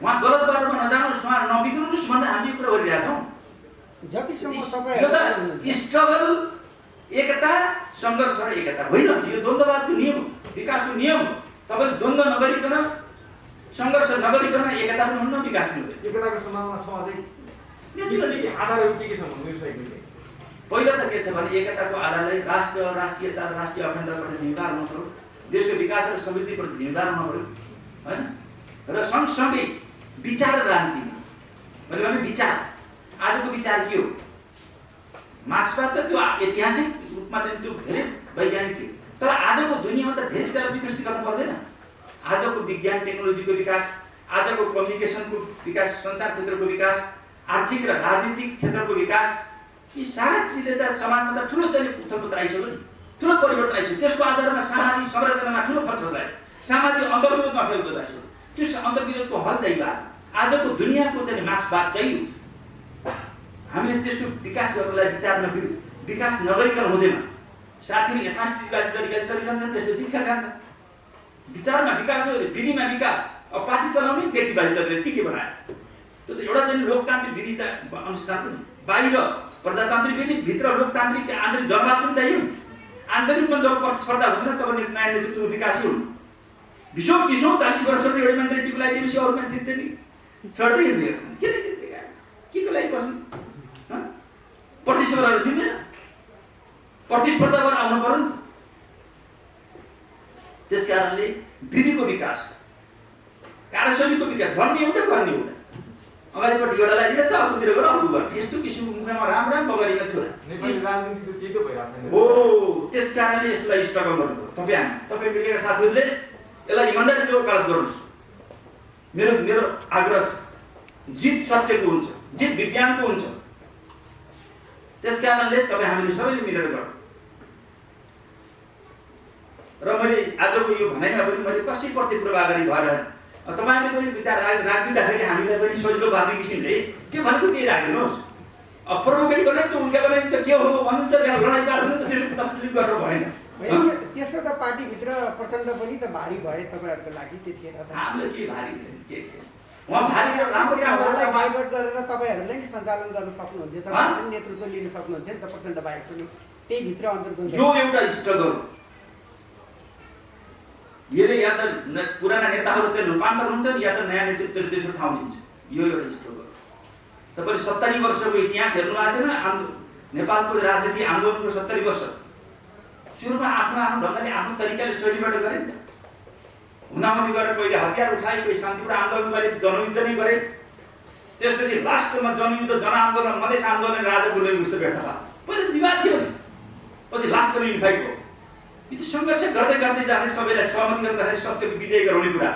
उहाँ गलत बाटोमा नजानुहोस्, उहाँ नबिग्रिनुहोस् भनेर हामी यो कुरा गरिरहेका छौँ। जतिसम्म यो तपाईहरु त स्ट्रगल, एकता, सङ्घर्ष र एकता होइन, यो द्वन्द्ववादको नियम, विकासको नियम। तपाईँले द्वन्द्व नगरिकन, सङ्घर्ष नगरिकन एकता पनि हुन्न, विकास पनि हुँदैन। एकताको सम्भावना छ अझै? नेचुरली आधारहरू के छ भन्नु सकेको? पहिला त के छ भने एकताको आधारलाई राष्ट्र, राष्ट्रियता, राष्ट्रिय अखण्डताप्रति जिम्मेदार हुनु पर्यो, देशको विकास र समृद्धिप्रति जिम्मेदार हुनु पर्यो होइन। र सँगसँगै विचार र राजनीति, मैले भने विचार, आजको विचार के हो? मार्क्सवाद त त्यो ऐतिहासिक रूपमा चाहिँ त्यो धेरै वैज्ञानिक थियो, तर आजको दुनियाँमा त धेरै त्यसलाई विकसित गर्नु पर्दैन। आजको विज्ञान टेक्नोलोजीको विकास, आजको कम्युनिकेसनको विकास, सञ्चार क्षेत्रको विकास, आर्थिक र राजनीतिक क्षेत्रको विकास, यी सारा चिजले त समाजमा त ठुलो चाहिँ उथलपुथल आइसक्यो नि, ठुलो परिवर्तन आइसक्यो। त्यसको आधारमा सामाजिक संरचनामा ठुलो फरक लाग्यो, सामाजिक अन्तर्विरोधमा फैलिँदो आइसक्यो। त्यो अन्तर्विरोधको हल चाहियो। आजको दुनियाँको चाहिँ मार्क्सवाद चाहियो। हामीले त्यसको विकास गर्नलाई विचार नगरी, विकास नगरिकन हुँदैन। साथीहरू यथास्थितिवादी तरिकाले चलिरहन्छ, त्यसपछि खेल खान्छ। विचारमा विकास नगरी, विधिमा विकास। अब पार्टी चलाउने व्यक्तिवादी तरिकाले टिके बनायो। त्यो त एउटा चाहिँ लोकतान्त्रिक विधि अनुष्ठान पनि, बाहिर प्रजातान्त्रिक विधि, भित्र लोकतान्त्रिक आन्तरिक जनवाद पनि चाहियो। आन्तरिक रूपमा जब प्रतिस्पर्धा हुँदैन तब नयाँ नेतृत्व विकासै हुनु। 20 30 40 वर्षको एउटा मान्छेले टिक लगाइदिएपछि अरू मान्छे चाहिँ छोड्दै हिँड्दै के को लागि बस्नु? प्रतिस्पर्धा दिँदैन, प्रतिस्पर्धा गरेर आउनु पर्यो नि। त्यस कारणले विधिको विकास, कार्यशैलीको विकास भन्ने एउटा, गर्ने एउटा। अगाडिपट्टि एउटा लगाइदिन्छ, अर्कोतिर गएर अर्को गर्ने, यस्तो किसिमको मुखमा राम राम बगरीमा छोरा। नेपाली राजनीति त त्यही त भइरहेको छ हो। त्यस कारणले यसलाई स्ट्रगल गर्नु पर्यो। तपाईँ मिडियाका साथीहरूले यसलाई इमान्दारीले वकालत गर्नुहोस्। मेरो आग्रह छ, जित सत्यको हुन्छ, जित विज्ञानको हुन्छ। त्यस कारणले तपाईँ हामीले सबैले मिलेर गरौँ। र मैले आजको यो भनाइमा पनि मैले कसैप्रति पूर्वाग्रही भएर तपाईँले पनि विचार राखिदिँदाखेरि हामीलाई पनि सजिलो पार्ने किसिमले के भनेको त्यही राखिदिनुहोस्। अब प्रोभोकेट बनाइन्छ, उल्का बनाइन्छ, के हो भन्नुहुन्छ, त्यहाँ लडाइँ पार्नुहुन्छ, त्यसको तफसिल गरेर भएन। त्यसो त पार्टीभित्र प्रचण्ड पनि त भारी भए तपाईँहरूको लागि त्यतिखेर त। हामीले के भारी थिएन, के थिएन उहाँ भारी र राम्रो काम उहाँलाई डाइभर्ट गरेर तपाईँहरूले नि सञ्चालन गर्न सक्नुहुन्थ्यो, तपाईँहरूले नेतृत्व लिन सक्नुहुन्थ्यो नि त। प्रचण्ड बाहेक पनि त्यही भित्र अन्तर्गत यो एउटा स्ट्रगल। यसले या त पुराना नेताहरू चाहिँ रूपान्तर हुन्छन्, या त नयाँ नेतृत्वले तेस्रो ठाउँ लिन्छ। यो एउटा स्ट्रगल। तपाईँले 70 वर्षको इतिहास हेर्नु भएको छैन? नेपालको राजनीति आन्दोलनको 70 वर्ष सुरुमा आफ्नो ढङ्गले, आफ्नो तरिकाले, शैलीबाट गरे नि त। हुँदाहुँदै गरेर कहिले हतियार उठाए, कोही शान्तिपूर्ण आन्दोलन गरे, जनयुद्ध नै गरे। त्यसपछि लास्टमा जनयुद्ध, जनआन्दोलन, मधेस आन्दोलन, राजा गुरुले उस्तो व्यर्थ भयो। पहिले त विवाद थियो नि, पछि लास्टमा युनिफाइड भयो। यो सङ्घर्ष गर्दै गर्दै जाने सबैलाई सहमति गर्दाखेरि सत्यको विजय गराउने कुरा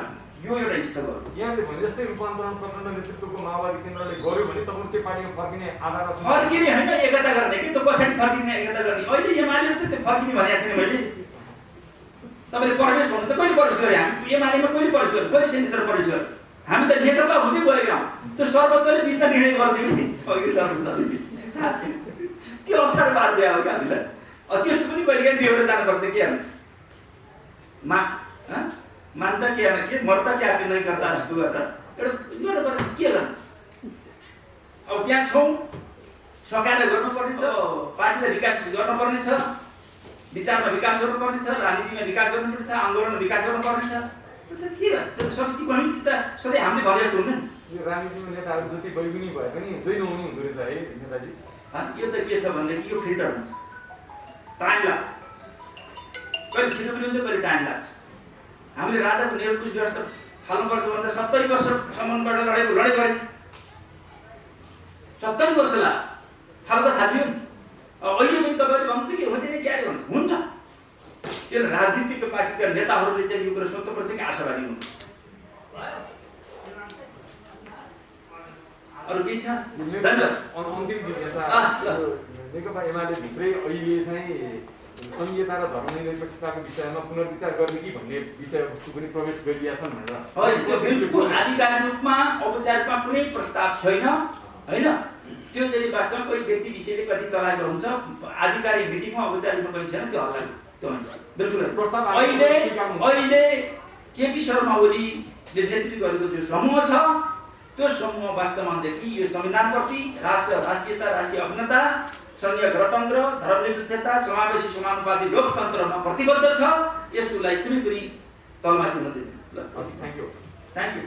यो एउटा स्थल हो। यहाँले भने जस्तै रूपान्तरण प्रचण्ड नेतृत्वको माओवादी केन्द्रले गर्यो भने तपाईँ त्यो पार्टीमा फर्किने आधार फर्किने होइन एकता गर्ने कि त्यो पछाडि फर्किने एकता गर्ने। अहिले एमाले त त्यो फर्किने भनेको छैन मैले। तपाईँले प्रवेश भन्नु चाहिँ कहिले प्रवेश गरे हामी एमालेमा कहिले प्रवेश गरे कहिले सेन्टर प्रवेश गरे हामी त नेकपा हुँदै गएका हौँ। त्यो सर्वोच्चले बिचमा निर्णय गरिदियो नि अघि सर्वोच्चले थाहा छैन त्यो अप्ठ्यारो पारिदियो हो कि हामीलाई। त्यस्तो पनि कहिले काहीँ बेहोरेर जानुपर्छ कि हामी मान्दा के मर्दा क्या नहीं गर्दा जस्तो गरेर एउटा गर्नुपर्ने के गर्नु। अब त्यहाँ छौँ सकाएर गर्नुपर्ने छ पार्टीलाई विकास गर्नुपर्ने छ विचारमा विकास गर्नुपर्ने छ राजनीतिमा विकास गर्नुपर्ने छ आन्दोलनमा विकास गर्नुपर्ने छ। त्यो चाहिँ के त्यो सबै चिज भनेपछि त सधैँ हामीले भने जस्तो हुँदैन। यो राजनीतिमा नेताहरू जति बैगुनी भए पनि दुई नहुने हुँदो रहेछ है नेताजी। यो त के छ भनेदेखि यो फिल्टर हुन्छ टाइम लाग्छ कहिले छिटो पनि हुन्छ कहिले टाइम लाग्छ। हामीले राजाको निरङ्कुश व्यवस्था थाल्नुपर्छ भन्दा 70 वर्षसम्मबाट लडेको लडाइँ गऱ्यौँ 70 वर्ष लाग्यो थाल्दा थालियो नि। अब अहिले पनि तपाईँले भन्छ कि हुँदैन क्यारे भन्नु हुन्छ। किन राजनीतिक पार्टीका नेताहरूले चाहिँ यो कुरा सोध्नुपर्छ कि आशावादी हुनु। अरू केही छ? धन्यवाद। अन्तिम जिज्ञासा नेकपा एमाले भित्रै अहिले चाहिँ संहिता र धर्मनिरपेक्षताको विषयमा पुनर्विचार गर्ने कि भन्ने विषयवस्तु पनि प्रवेश गरिदिएका छन् भनेर होइन त्यो बिल्कुल आधिकारिक रूपमा औपचारिकमा कुनै प्रस्ताव छैन होइन। त्यो चाहिँ वास्तवमा कोही व्यक्ति विषयले कति चलाएको हुन्छ आधिकारिक मिटिङमा औपचारिकमा पनि छैन त्यो हल्ला त्यो बिल्कुल प्रस्ताव अहिले केपी शर्मा ओलीले नेतृत्व गरेको जो समूह छ त्यो समूह वास्तवमा देखि यो संविधानप्रति राष्ट्रियता राष्ट्रिय अखण्डता संघीय गणतन्त्र धर्मनिरपेक्षता समावेशी समानुपाती लोकतन्त्रमा प्रतिबद्ध छ। यसको लागि कुनै पनि तलमाथि हुन दिँदैन। ल थ्याङ्क यू। Thank you.